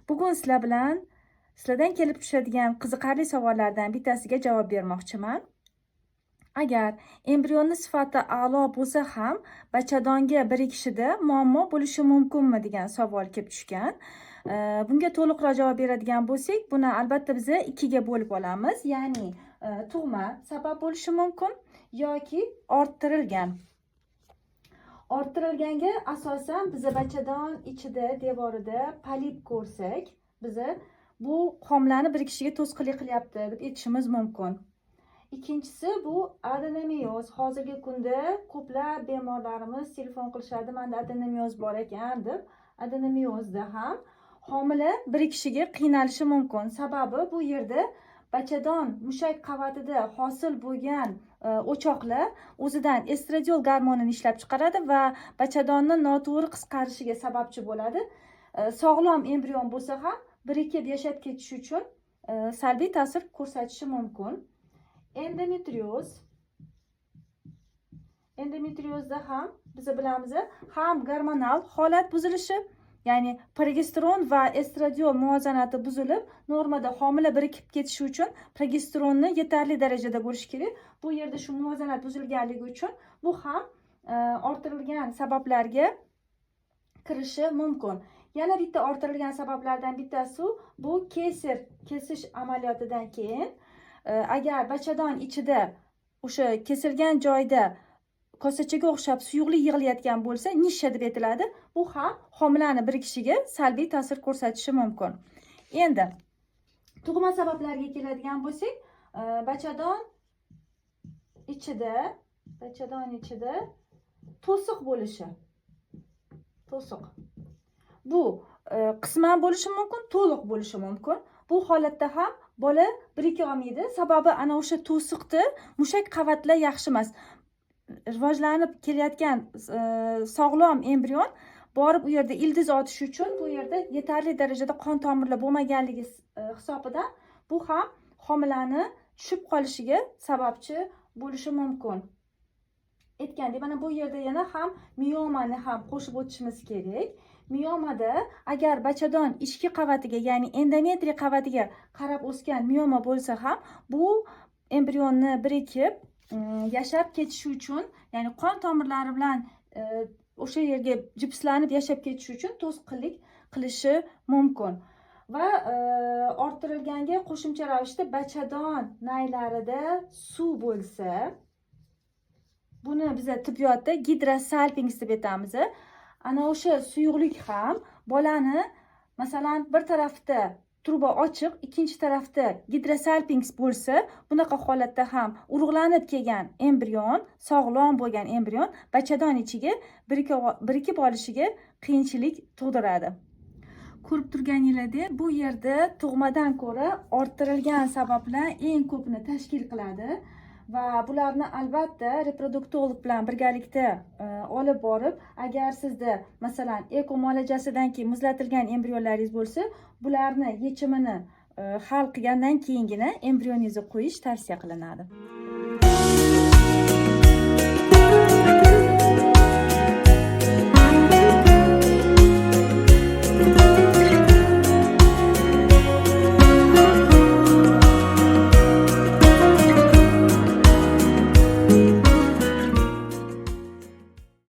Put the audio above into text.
Bugun sizlardan kelib tushadigan qiziqarli savollardan bittasiga javob bermoqchiman. Agar embrionni sifati a'lo bo'lsa ham bachadonga birikishida muammo bo'lishi mumkinmi degan savol kelib tushgan. Bunga to'liqroq javob beradigan bo'lsak, buni albatta biz ikkiga bo'lib olamiz. Ya'ni tug'ma sabab bo'lishi mumkin yoki orttirilgan. Orttirilganga asosan biz bachadon ichida devorida polip ko'rsak, biz bu homilani birikishiga to'sqinlik qilyapti deb aytishimiz mumkin. Ikkinchisi bu adenomioz. Hozirgi kunda ko'plab bemorlarimiz telefon qilishadi, menda adenomioz bor ekan deb. Adenomiozda ham homila birikishiga qiynalishi mumkin. Sababi bu yerda bachadon mushak qavatida hosil bo'lgan o'choqlar o'zidan estradiol gormonini ishlab chiqaradi va bachadonni noto'g'ri qisqarishiga sababchi bo'ladi. Sog'lom embrion bo'lsa ham birikib yashab ketishi uchun salbiy ta'sir ko'rsatishi mumkin. Endometriozda ham biz bilamiz, ham gormonal holat buzilishi, ya'ni progesteron va estradiol muvozanati buzilib, normada homila birikib ketishi uchun progesteronni yetarli darajada bo'lishi kerak. Bu yerda shu muvozanat buzilganligi uchun bu ham orttirilgan sabablarga kirishi mumkin. Yana bitta orttirilgan sabablardan bittasi bu kesish amaliyotidan keyin agar bachadon ichida o'sha kesilgan joyda kosachaga o'xshab suyuqlik yig'ilayotgan bo'lsa, nisha deb aytiladi. Bu ham homilani birikishiga salbiy ta'sir ko'rsatishi mumkin. Endi tug'ma sabablarga keladigan bo'lsak, bachadon ichida to'siq bo'lishi. To'siq. Bu qisman bo'lishi mumkin, to'liq bo'lishi mumkin. Bu holatda ham bola birika olmaydi. Sababi ana o'sha to'siqda mushak qavatlar yaxshi emas. Rivojlanib kelayotgan sog'lom embrion borib u yerda ildiz otishi uchun bu yerda yetarli darajada qon tomirlar bo'lmaganligi hisobidan bu ham homilani tushib qolishiga sababchi bo'lishi mumkin. Aytgandek, mana bu yerda yana ham miomani ham qo'shib o'tishimiz kerak. Miomada agar bachadon ichki qavatiga, ya'ni endometriy qavatiga qarab o'sgan mioma bo'lsa ham bu embrionni birikib yashab ketishi uchun, ya'ni qon tomirlari bilan o'sha yerga jipslanib yashab ketishi uchun to'sqinlik qilishi mumkin. Va orttirilganga qo'shimcha ravishda bachadon naylarida suv bo'lsa, buni biz tibbiyotda gidrosalpings deb aytamiz. Ana o'sha suyuqlik ham bolani, masalan, bir tarafda truba ochiq, ikkinchi tarafda gidrosalpings bo'lsa, bunaqa holatda ham urug'lanib kelgan embrion, sog'lom bo'lgan embrion bachadon ichiga birikib olishiga qiyinchilik tug'diradi. Ko'rib turganingizdek, bu yerda tug'madan ko'ra orttirilgan sabablar eng ko'pini tashkil qiladi va bularni albatta reproduktolog bilan birgalikda olib borib, agar sizda masalan eko muolajasidan keyin muzlatilgan embrionlaringiz bo'lsa, bularni yechimini hal qilgandan keyingina embrioningizni qo'yish tavsiya qilinadi.